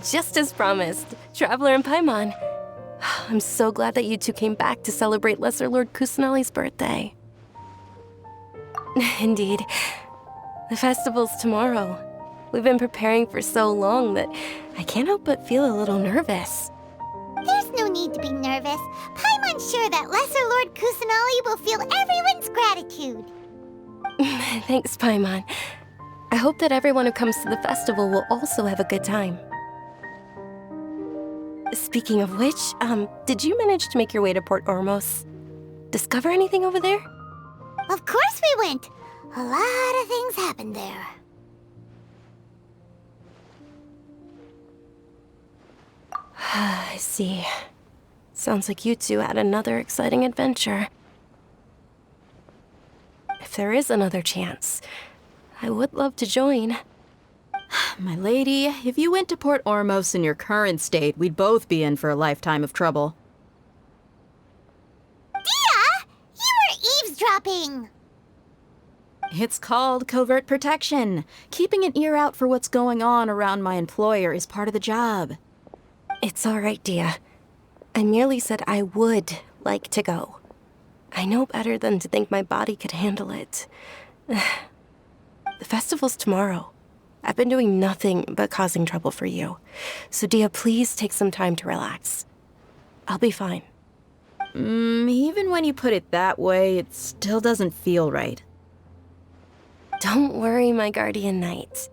Just as promised, Traveler and Paimon. I'm so glad that you two came back to celebrate Lesser Lord Kusanali's birthday. Indeed. The festival's tomorrow. We've been preparing for so long that I can't help but feel a little nervous. There's no need to be nervous. Paimon's sure that Lesser Lord Kusanali will feel everyone's gratitude. Thanks, Paimon. I hope that everyone who comes to the festival will also have a good time. Speaking of which, did you manage to make your way to Port Ormos? Discover anything over there? Of course we went. A lot of things happened there. I see. Sounds like you two had another exciting adventure. If there is another chance, I would love to join. My lady, if you went to Port Ormos in your current state, we'd both be in for a lifetime of trouble. Dia! You were eavesdropping! It's called covert protection. Keeping an ear out for what's going on around my employer is part of the job. It's all right, Dia. I merely said I would like to go. I know better than to think my body could handle it. The festival's tomorrow. I've been doing nothing but causing trouble for you. So, Dia, please take some time to relax. I'll be fine. Even when you put it that way, it still doesn't feel right. Don't worry, my guardian knight.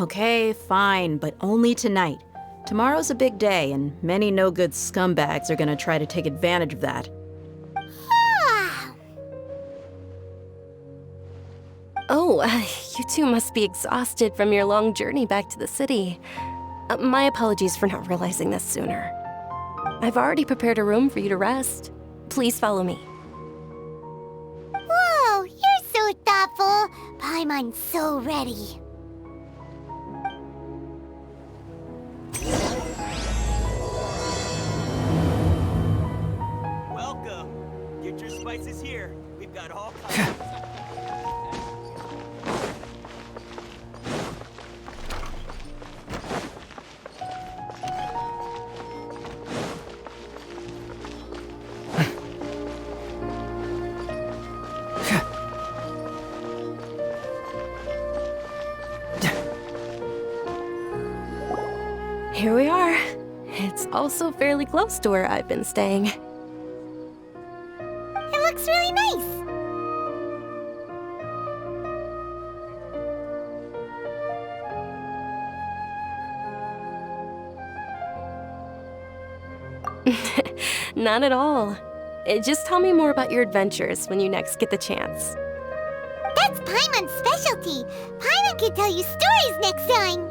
Okay, fine, but only tonight. Tomorrow's a big day, and many no-good scumbags are gonna try to take advantage of that. Oh, you two must be exhausted from your long journey back to the city. My apologies for not realizing this sooner. I've already prepared a room for you to rest. Please follow me. Whoa, you're so thoughtful. Paimon's so ready. Welcome. Get your spices here. We've got all kinds. Here we are. It's also fairly close to where I've been staying. It looks really nice. Not at all. Just tell me more about your adventures when you next get the chance. That's Paimon's specialty. Paimon can tell you stories next time.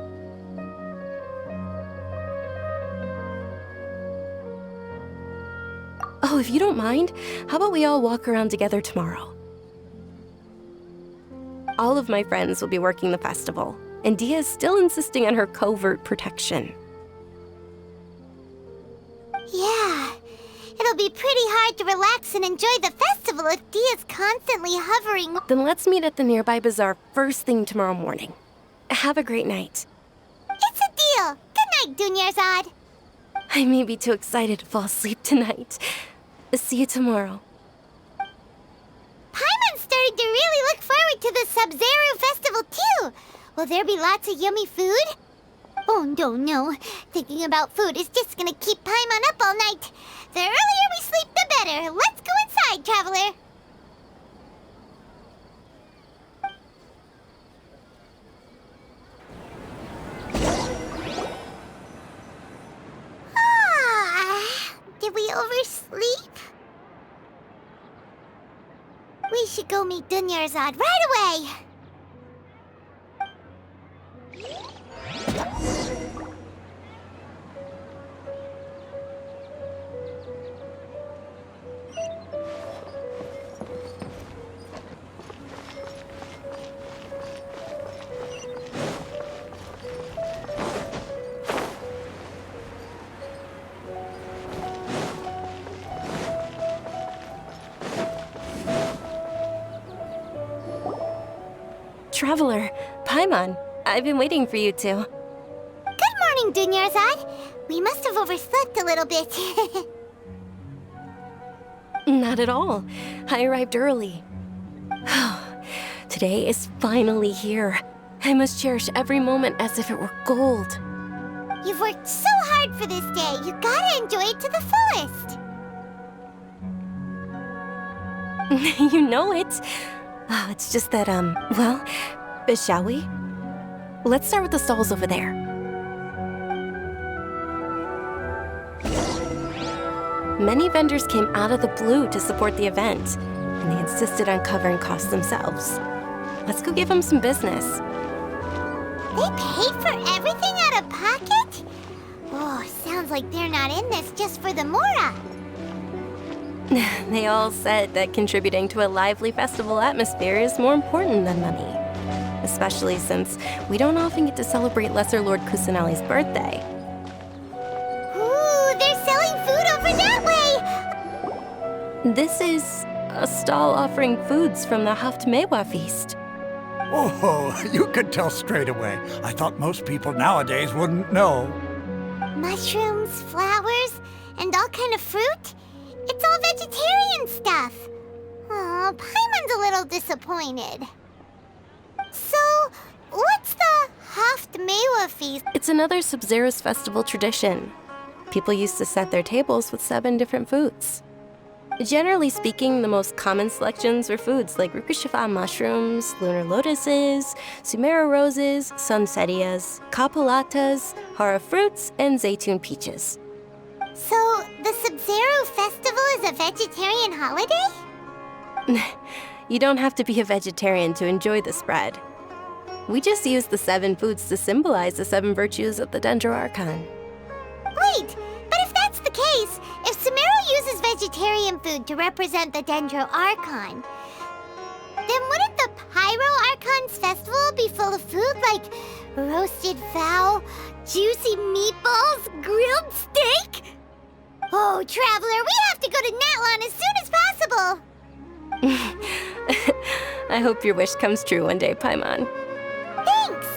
Oh, if you don't mind, how about we all walk around together tomorrow? All of my friends will be working the festival, and Dia is still insisting on her covert protection. Yeah, it'll be pretty hard to relax and enjoy the festival if Dia's constantly hovering. Then let's meet at the nearby bazaar first thing tomorrow morning. Have a great night. It's a deal. Good night, Dunyarzad. I may be too excited to fall asleep tonight. See you tomorrow. Paimon's starting to really look forward to the Sub-Zero festival too. Will there be lots of yummy food? Oh, no. Thinking about food is just gonna keep Paimon up all night. The earlier we sleep, the better. Let's go inside, Traveler. Did we oversleep? We should go meet Dunyarzad right away. Traveler, Paimon, I've been waiting for you two. Good morning, Dunyarzad. We must have overslept a little bit. Not at all. I arrived early. Today is finally here. I must cherish every moment as if it were gold. You've worked so hard for this day. You gotta enjoy it to the fullest. You know it. Oh, it's just that, well, shall we? Let's start with the stalls over there. Many vendors came out of the blue to support the event, and they insisted on covering costs themselves. Let's go give them some business. They paid for everything out of pocket? Oh, sounds like they're not in this just for the Mora. They all said that contributing to a lively festival atmosphere is more important than money. Especially since we don't often get to celebrate Lesser Lord Kusanali's birthday. Ooh, they're selling food over that way! This is a stall offering foods from the Haftmewa feast. Oh, you could tell straight away. I thought most people nowadays wouldn't know. Mushrooms, flowers, and all kind of fruit? It's all vegetarian stuff. Oh, Paimon's a little disappointed. So, what's the Haftmewa feast? It's another Sub-Zero's festival tradition. People used to set their tables with 7 different foods. Generally speaking, the most common selections were foods like Rukashifa mushrooms, lunar lotuses, Sumerio roses, sunsetias, kapalatas, hara fruits, and zaytun peaches. So, the Sub-Zero festival is a vegetarian holiday? You don't have to be a vegetarian to enjoy the spread. We just use the 7 foods to symbolize the 7 virtues of the Dendro Archon. Wait, but if that's the case, if Sumerio uses vegetarian food to represent the Dendro Archon, then wouldn't the Pyro Archon's festival be full of food like roasted fowl, juicy meatballs, grilled steak? Oh, Traveler, we have to go to Natlan as soon as possible! I hope your wish comes true one day, Paimon. Thanks!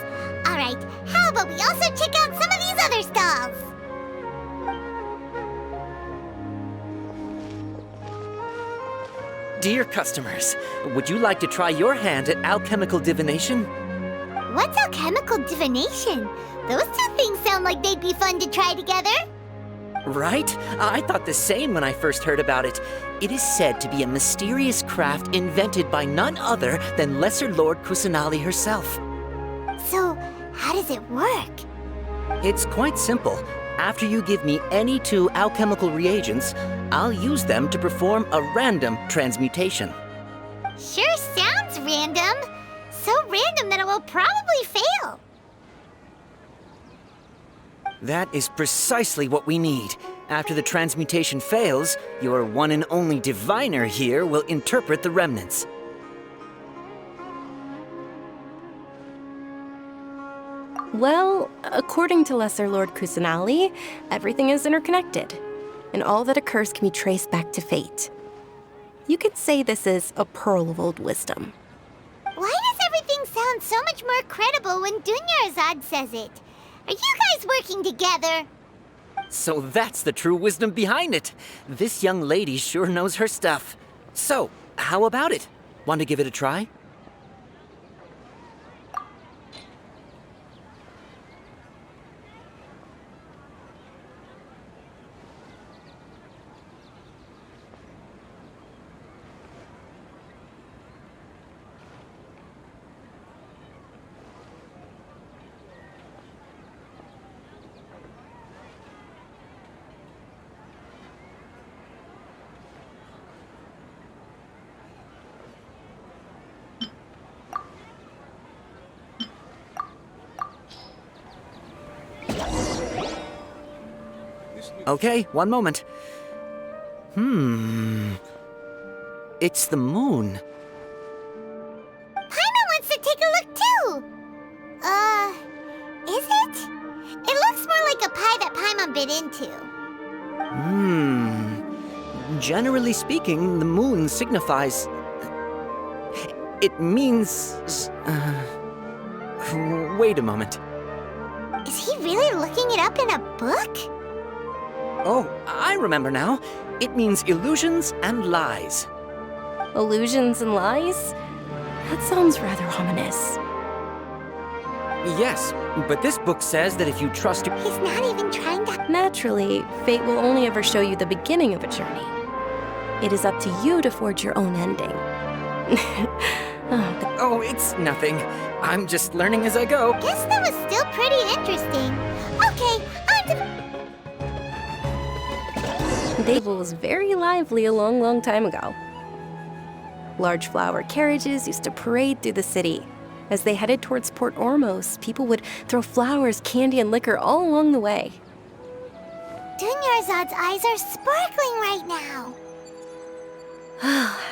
Alright, how about we also check out some of these other stalls? Dear customers, would you like to try your hand at alchemical divination? What's alchemical divination? Those 2 things sound like they'd be fun to try together. Right? I thought the same when I first heard about it. It is said to be a mysterious craft invented by none other than Lesser Lord Kusanali herself. So, how does it work? It's quite simple. After you give me any 2 alchemical reagents, I'll use them to perform a random transmutation. Sure sounds random. So random that it will probably fail. That is precisely what we need. After the transmutation fails, your one and only diviner here will interpret the remnants. Well, according to Lesser Lord Kusanali, everything is interconnected, and all that occurs can be traced back to fate. You could say this is a pearl of old wisdom. Why does everything sound so much more credible when Dunyarzad says it? Are you guys working together? So that's the true wisdom behind it. This young lady sure knows her stuff. So, how about it? Want to give it a try? Okay, one moment. It's the moon. Paimon wants to take a look too. Is it? It looks more like a pie that Paimon bit into. Generally speaking, the moon signifies... It means... Wait a moment. Is he really looking it up in a book? Oh, I remember now. It means illusions and lies. Illusions and lies? That sounds rather ominous. Yes, but this book says that if you trust your... He's not even trying to... Naturally, fate will only ever show you the beginning of a journey. It is up to you to forge your own ending. Oh, it's nothing. I'm just learning as I go. Guess that was still pretty interesting. Okay, on to... Dable was very lively a long, long time ago. Large flower carriages used to parade through the city. As they headed towards Port Ormos, people would throw flowers, candy, and liquor all along the way. Dunyarzad's eyes are sparkling right now.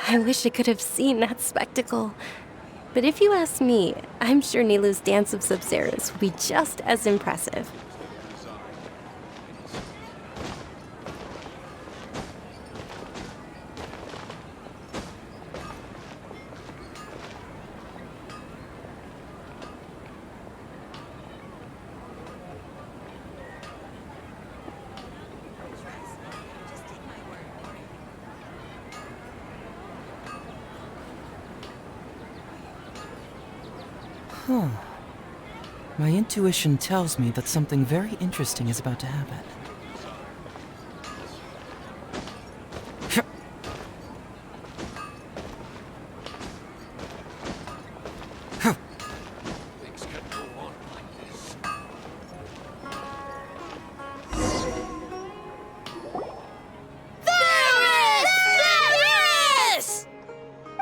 I wish I could have seen that spectacle. But if you ask me, I'm sure Nilu's Dance of Sub-Zeros would be just as impressive. My intuition tells me that something very interesting is about to happen.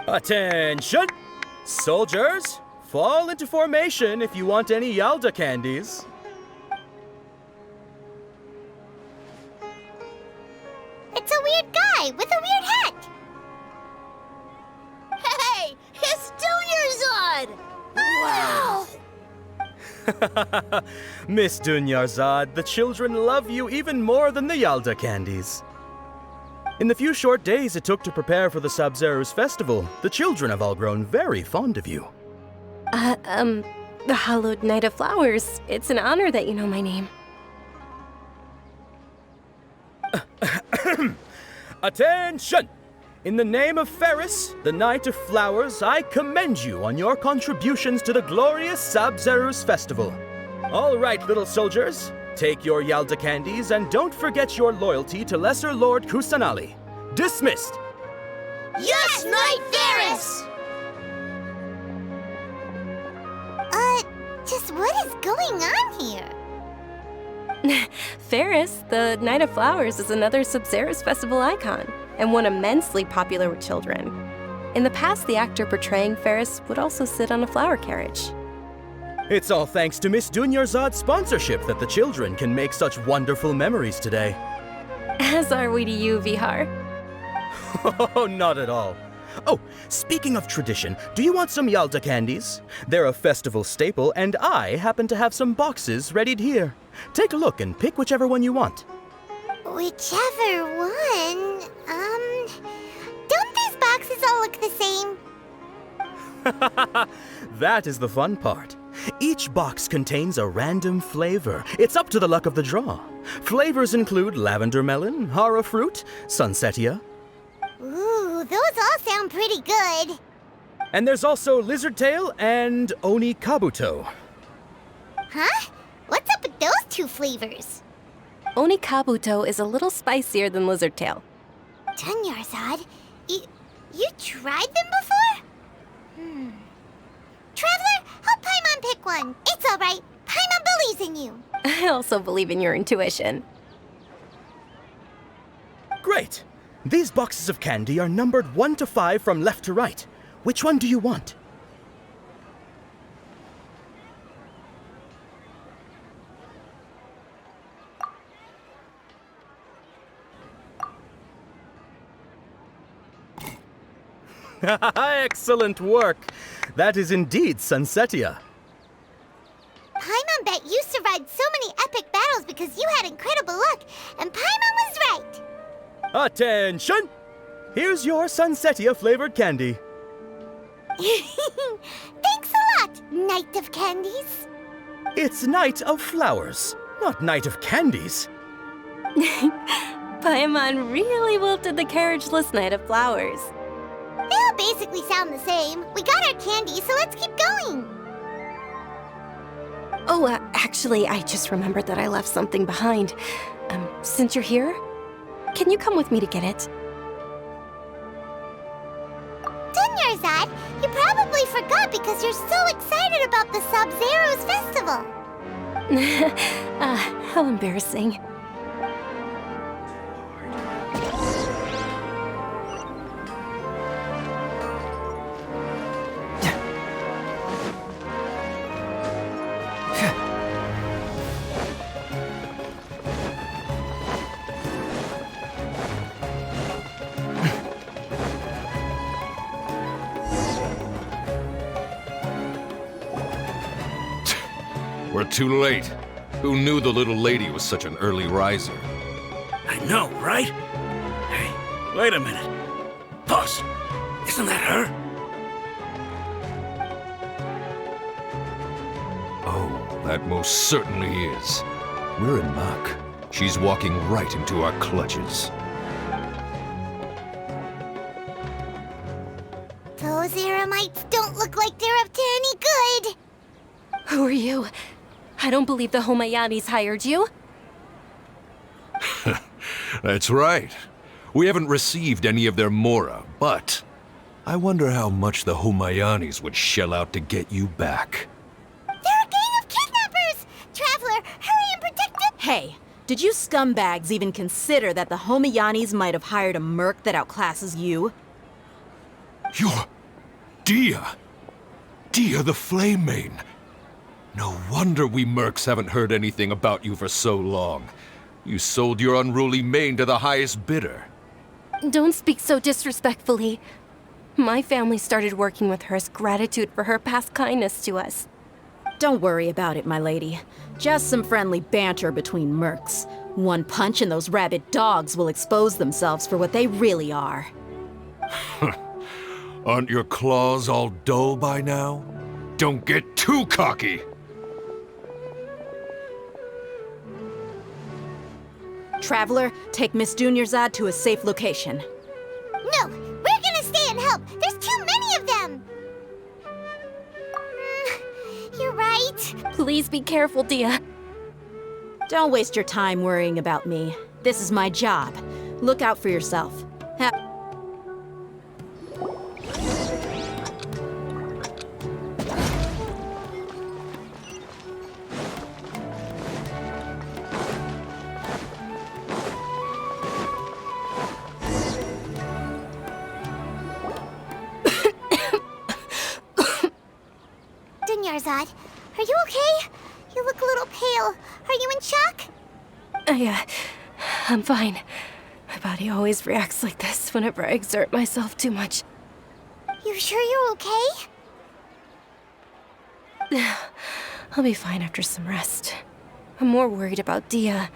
Attention! Soldiers, fall into formation if you want any Yalda candies. It's a weird guy with a weird hat. Hey, it's Dunyarzad! Wow! Miss Dunyarzad, the children love you even more than the Yalda candies. In the few short days it took to prepare for the Sub-Zero's festival, the children have all grown very fond of you. The Hallowed Knight of Flowers. It's an honor that you know my name. Attention! In the name of Ferris, the Knight of Flowers, I commend you on your contributions to the glorious Sub-Zero's festival. All right, little soldiers, take your Yalda candies and don't forget your loyalty to Lesser Lord Kusanali. Dismissed! Yes, Knight Ferris! Just what is going on here? Ferris, the Knight of Flowers, is another Sub-Zero's festival icon, and one immensely popular with children. In the past, the actor portraying Ferris would also sit on a flower carriage. It's all thanks to Miss Dunyarzad's sponsorship that the children can make such wonderful memories today. As are we to you, Vihar. Oh, not at all. Oh, speaking of tradition, do you want some Yalda candies? They're a festival staple, and I happen to have some boxes readied here. Take a look and pick whichever one you want. Whichever one, don't these boxes all look the same? That is the fun part. Each box contains a random flavor. It's up to the luck of the draw. Flavors include lavender melon, hara fruit, sunsetia. Ooh, those all sound pretty good. And there's also lizard tail and oni kabuto. Huh? What's up with those two flavors? Oni Kabuto is a little spicier than Lizard Tail. Dunyarzad, you tried them before? Traveler, help Paimon pick one. It's all right. Paimon believes in you. I also believe in your intuition. Great! These boxes of candy are numbered 1 to 5 from left to right. Which one do you want? Excellent work! That is indeed Sunsetia. Paimon bet you survived so many epic battles because you had incredible luck, and Paimon was right. Attention! Here's your Sunsetia flavored candy. Thanks a lot, Knight of Candies. It's Night of Flowers, not Night of Candies. Paimon really wilted the carriageless Night of Flowers. They all basically sound the same. We got our candy, so let's keep going. Oh, actually, I just remembered that I left something behind. Since you're here, can you come with me to get it? Dunyarzad, you probably forgot because you're so excited about the Sub-Zero's festival. How embarrassing. We're too late. Who knew the little lady was such an early riser? I know, right? Hey, wait a minute. Boss, isn't that her? Oh, that most certainly is. We're in Mach. She's walking right into our clutches. Those Eremites don't look like they're up to any good. Who are you? I don't believe the Homayanis hired you. That's right. We haven't received any of their mora, but I wonder how much the Homayanis would shell out to get you back. They're a gang of kidnappers! Traveler, hurry and protect it! Hey, did you scumbags even consider that the Homayanis might have hired a merc that outclasses you? You're... Dia! Dia the Flame Mane! No wonder we mercs haven't heard anything about you for so long. You sold your unruly mane to the highest bidder. Don't speak so disrespectfully. My family started working with her as gratitude for her past kindness to us. Don't worry about it, my lady. Just some friendly banter between mercs. One punch and those rabid dogs will expose themselves for what they really are. Aren't your claws all dull by now? Don't get too cocky! Traveler, take Miss Dunyarzad to a safe location. No, we're gonna stay and help. There's too many of them. You're right. Please be careful, Dia. Don't waste your time worrying about me. This is my job. Look out for yourself. Dunyarzad, are you okay? You look a little pale. Are you in shock? I'm fine. My body always reacts like this whenever I exert myself too much. You sure you're okay? I'll be fine after some rest. I'm more worried about Dia.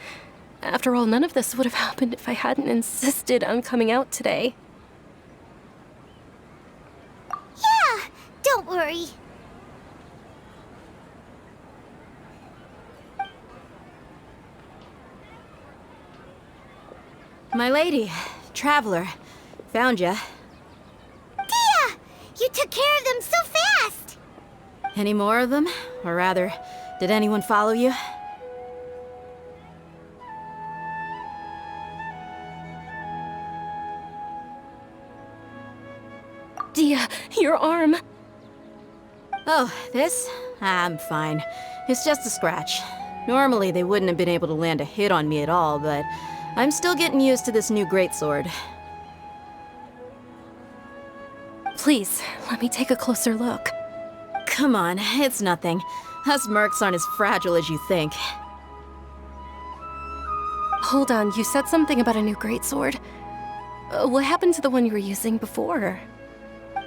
After all, none of this would have happened if I hadn't insisted on coming out today. Yeah, don't worry. My lady, Traveler, found ya. Dia! You took care of them so fast! Any more of them? Or rather, did anyone follow you? Dia, your arm. Oh, this? I'm fine. It's just a scratch. Normally, they wouldn't have been able to land a hit on me at all, but I'm still getting used to this new greatsword. Please, let me take a closer look. Come on, it's nothing. Us mercs aren't as fragile as you think. Hold on, you said something about a new greatsword. What happened to the one you were using before?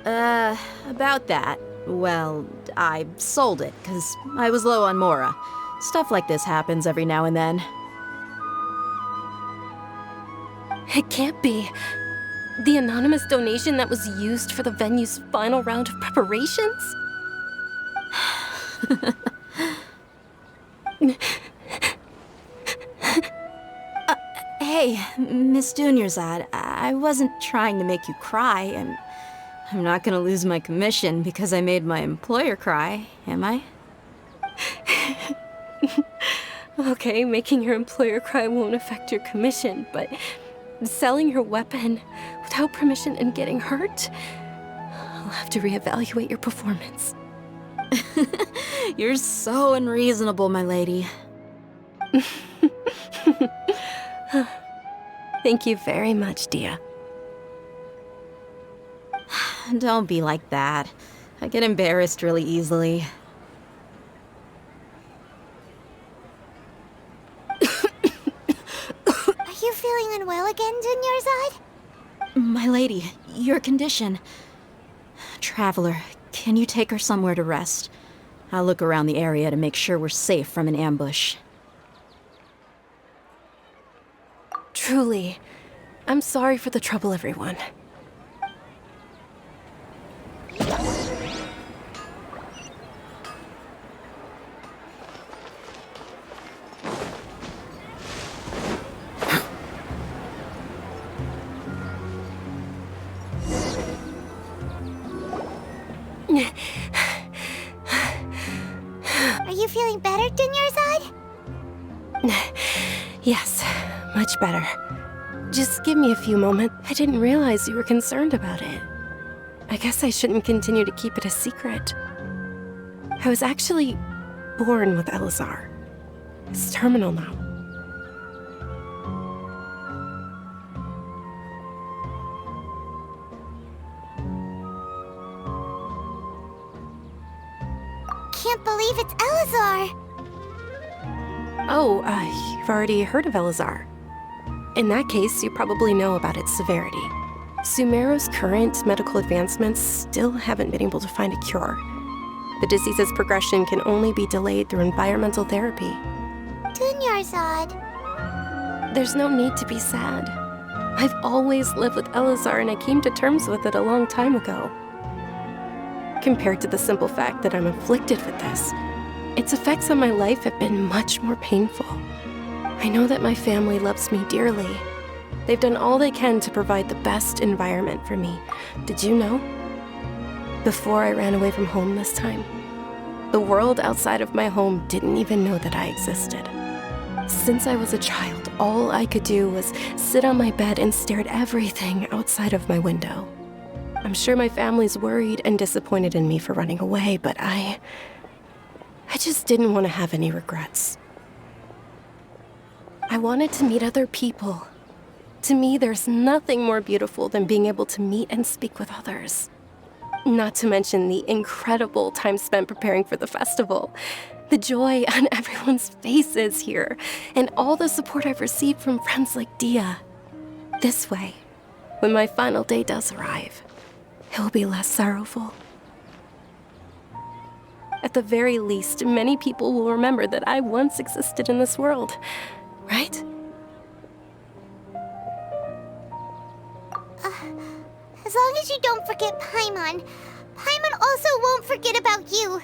About that. Well, I sold it, because I was low on mora. Stuff like this happens every now and then. It can't be. The anonymous donation that was used for the venue's final round of preparations? Hey, Miss Dunyarzad, I wasn't trying to make you cry. I'm not gonna lose my commission because I made my employer cry, am I? Okay, making your employer cry won't affect your commission, but selling your weapon without permission and getting hurt? I'll have to reevaluate your performance. You're so unreasonable, my lady. Thank you very much, Dia. Don't be like that. I get embarrassed really easily. Are you feeling unwell again, Dunyarzad? My lady, your condition. Traveler, can you take her somewhere to rest? I'll look around the area to make sure we're safe from an ambush. Truly, I'm sorry for the trouble, everyone. Are you feeling better, Dunyarzad? Yes, much better. Just give me a few moments. I didn't realize you were concerned about it. I guess I shouldn't continue to keep it a secret. I was actually born with Elazar. It's terminal now. Can't believe it's Elazar! Oh, you've already heard of Elazar. In that case, you probably know about its severity. Sumerio's current medical advancements still haven't been able to find a cure. The disease's progression can only be delayed through environmental therapy. Dunyarzad. There's no need to be sad. I've always lived with Elazar and I came to terms with it a long time ago. Compared to the simple fact that I'm afflicted with this, its effects on my life have been much more painful. I know that my family loves me dearly. They've done all they can to provide the best environment for me. Did you know? Before I ran away from home this time, the world outside of my home didn't even know that I existed. Since I was a child, all I could do was sit on my bed and stare at everything outside of my window. I'm sure my family's worried and disappointed in me for running away, but I just didn't want to have any regrets. I wanted to meet other people. To me, there's nothing more beautiful than being able to meet and speak with others. Not to mention the incredible time spent preparing for the festival, the joy on everyone's faces here, and all the support I've received from friends like Dia. This way, when my final day does arrive, it will be less sorrowful. At the very least, many people will remember that I once existed in this world, right? As long as you don't forget Paimon, Paimon also won't forget about you.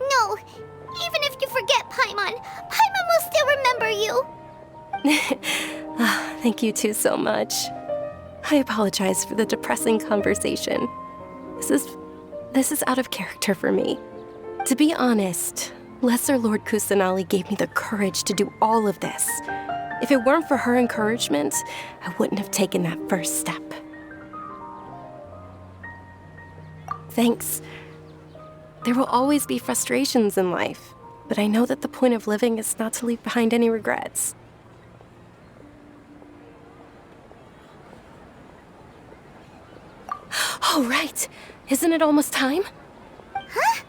No, even if you forget Paimon, Paimon will still remember you. Thank you two so much. I apologize for the depressing conversation. This is out of character for me. To be honest, Lesser Lord Kusanali gave me the courage to do all of this. If it weren't for her encouragement, I wouldn't have taken that first step. Thanks. There will always be frustrations in life, but I know that the point of living is not to leave behind any regrets. Oh, right. Isn't it almost time? Huh?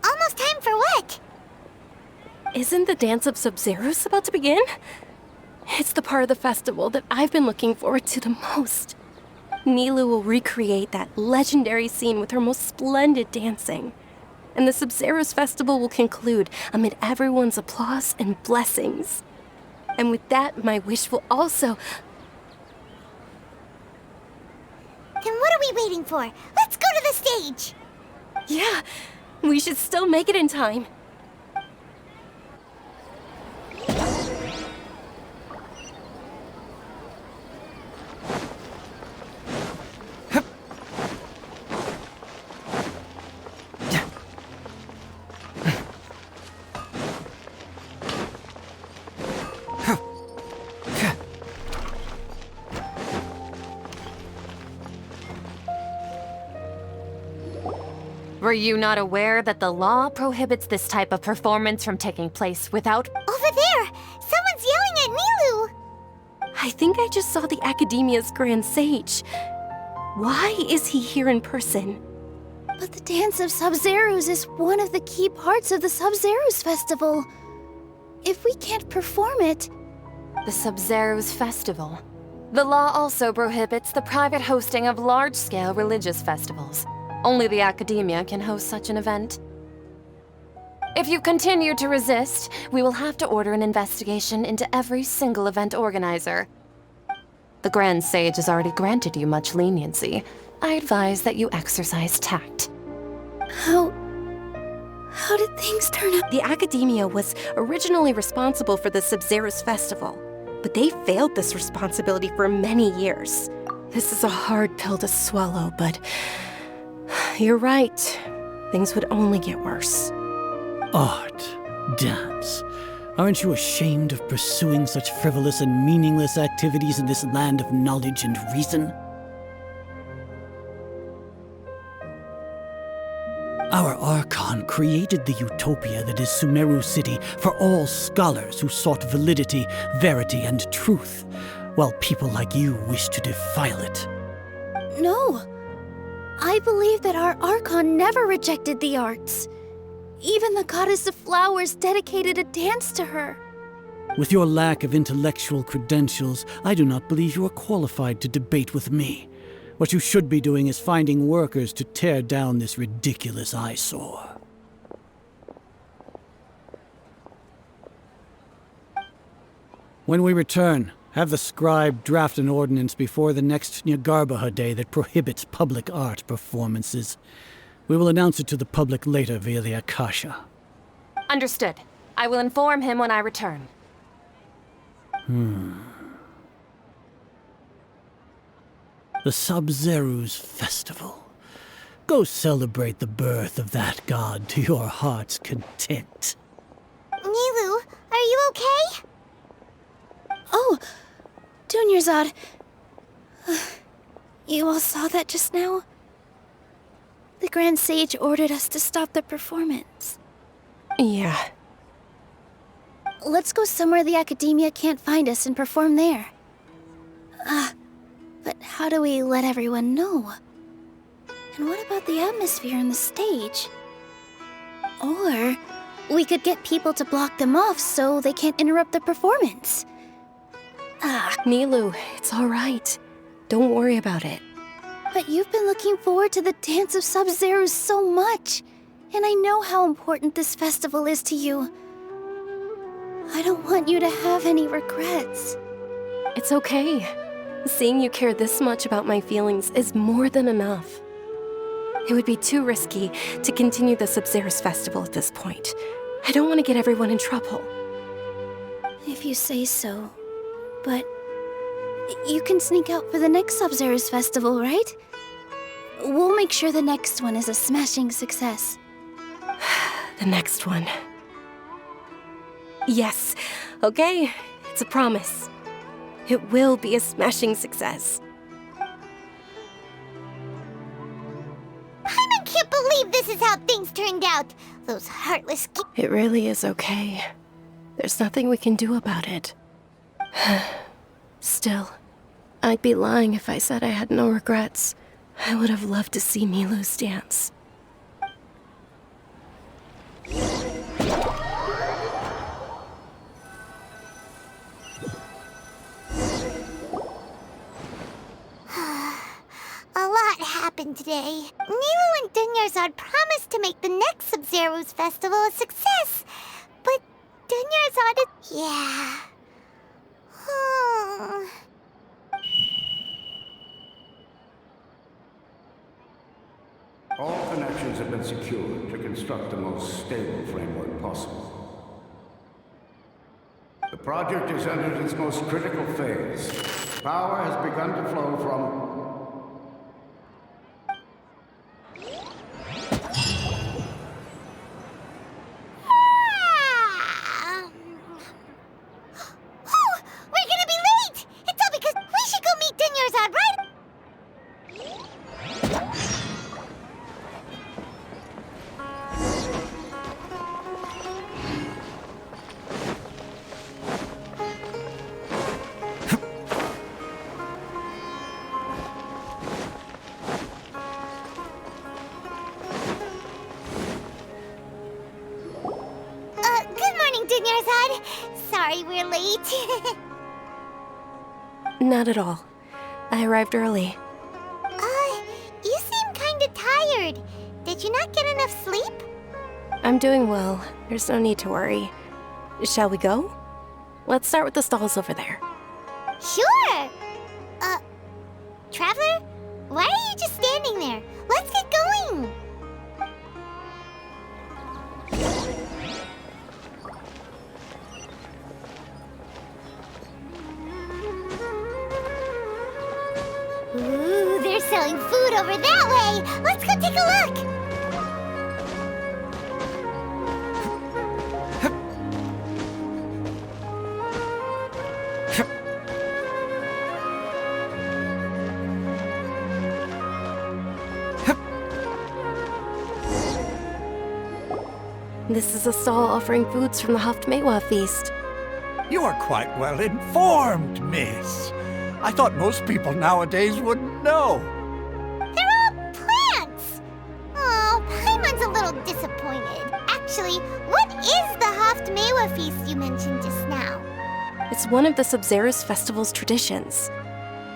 Almost time for what? Isn't the Dance of Sub-Zeros about to begin? It's the part of the festival that I've been looking forward to the most. Nilu will recreate that legendary scene with her most splendid dancing. And the Sub-Zeros festival will conclude amid everyone's applause and blessings. And with that, my wish will also... Then what are we waiting for? Let's go to the stage! Yeah, we should still make it in time. Were you not aware that the law prohibits this type of performance from taking place without... Over there! Someone's yelling at Nilu! I think I just saw the Academia's Grand Sage. Why is he here in person? But the Dance of Sub-Zerus is one of the key parts of the Sub-Zerus Festival. If we can't perform it... The Sub-Zerus Festival. The law also prohibits the private hosting of large-scale religious festivals. Only the Academia can host such an event. If you continue to resist, we will have to order an investigation into every single event organizer. The Grand Sage has already granted you much leniency. I advise that you exercise tact. How did things turn out? The Academia was originally responsible for the Sub-Zerus Festival, but they failed this responsibility for many years. This is a hard pill to swallow, but you're right. Things would only get worse. Art, dance. Aren't you ashamed of pursuing such frivolous and meaningless activities in this land of knowledge and reason? Our Archon created the utopia that is Sumerio City for all scholars who sought validity, verity, and truth, while people like you wish to defile it. No. I believe that our Archon never rejected the arts. Even the goddess of flowers dedicated a dance to her. With your lack of intellectual credentials, I do not believe you are qualified to debate with me. What you should be doing is finding workers to tear down this ridiculous eyesore. When we return, have the scribe draft an ordinance before the next Nyargarbaha Day that prohibits public art performances. We will announce it to the public later via the Akasha. Understood. I will inform him when I return. The Sub-Zerus Festival. Go celebrate the birth of that god to your heart's content. Nilu, are you okay? Oh, Dunyarzad. You all saw that just now? The Grand Sage ordered us to stop the performance. Yeah. Let's go somewhere the Academia can't find us and perform there. But how do we let everyone know? And what about the atmosphere on the stage? Or we could get people to block them off so they can't interrupt the performance. Nilu, it's all right. Don't worry about it. But you've been looking forward to the Dance of Sub-Zerus so much, and I know how important this festival is to you. I don't want you to have any regrets. It's okay. Seeing you care this much about my feelings is more than enough. It would be too risky to continue the Sub-Zerus Festival at this point. I don't want to get everyone in trouble. If you say so. But you can sneak out for the next Sub-Zerus Festival, right? We'll make sure the next one is a smashing success. The next one. Yes. Okay. It's a promise. It will be a smashing success. I can't believe this is how things turned out. Those heartless It really is okay. There's nothing we can do about it. Still, I'd be lying if I said I had no regrets. I would have loved to see Nilu's dance. A lot happened today. Nilu and Dunyarzad promised to make the next Sub-Zerus Festival a success. But Dunyarzad is... yeah... All connections have been secured to construct the most stable framework possible. The project has entered its most critical phase. Power has begun to flow from... Sorry we're late. Not at all. I arrived early. You seem kinda tired. Did you not get enough sleep? I'm doing well. There's no need to worry. Shall we go? Let's start with the stalls over there. Sure! Traveler? Why are you just standing there? Let's get going! Ooh, they're selling food over that way! Let's go take a look! This is a stall offering foods from the Haftmewa feast. You are quite well informed, miss. I thought most people nowadays wouldn't know. They're all plants! Oh, Paimon's a little disappointed. Actually, what is the Haftmewa feast you mentioned just now? It's one of the Sub-Zerus festival's traditions.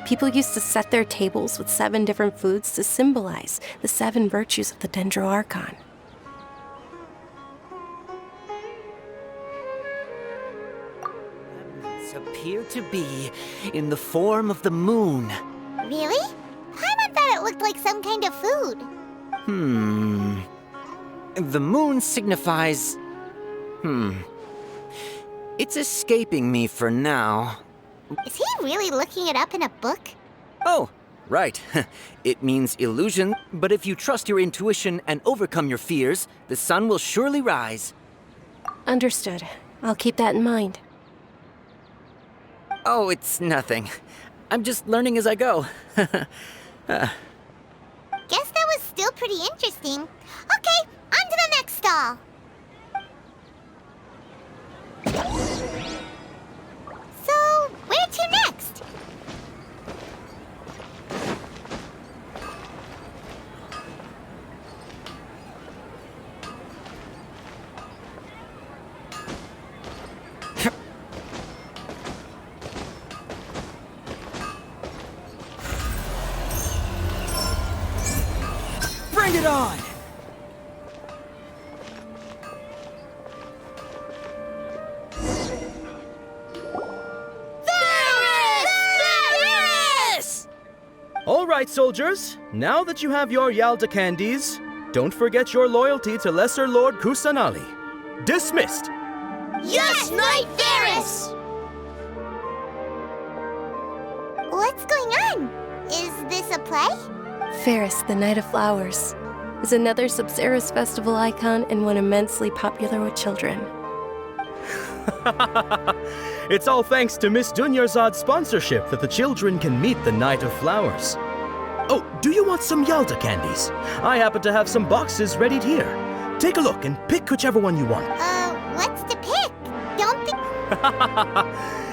People used to set their tables with 7 different foods to symbolize the 7 virtues of the Dendro Archon. Appear to be in the form of the moon. Really? Paimon thought it looked like some kind of food. The moon signifies... It's escaping me for now. Is he really looking it up in a book? Oh, right. It means illusion, but if you trust your intuition and overcome your fears, the sun will surely rise. Understood. I'll keep that in mind. Oh, it's nothing. I'm just learning as I go. Guess that was still pretty interesting. Okay, on to the next stall. So, where to next? Bring it on! All right, soldiers. Now that you have your Yalda candies, don't forget your loyalty to Lesser Lord Kusanali. Dismissed! Yes, Knight Varys! What's going on? Is this a play? Ferris, the Knight of Flowers, is another Sub-Zerus festival icon and one immensely popular with children. It's all thanks to Miss Dunyarzad's sponsorship that the children can meet the Knight of Flowers. Oh, do you want some Yalda candies? I happen to have some boxes ready here. Take a look and pick whichever one you want. What's to pick? Don't think...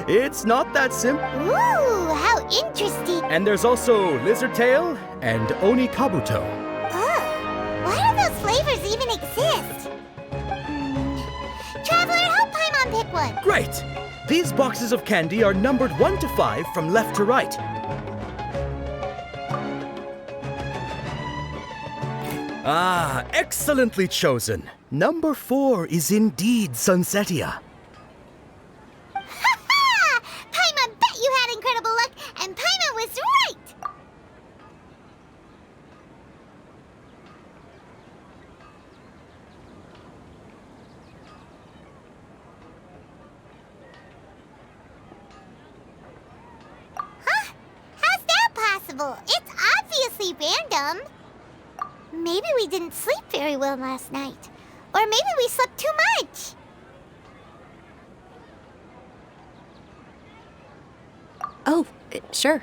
It's not that simple. Ooh, how interesting. And there's also Lizard Tail and Oni Kabuto. Oh, why do those flavors even exist? Traveler, help Paimon pick one. Great! These boxes of candy are numbered 1 to 5 from left to right. Ah, excellently chosen. Number 4 is indeed Sunsetia. Ha-ha! Paimon bet you had incredible luck, and Paimon was right! Huh? How's that possible? It's obviously random. Maybe we didn't sleep very well last night. Or maybe we slept too much. Oh, sure.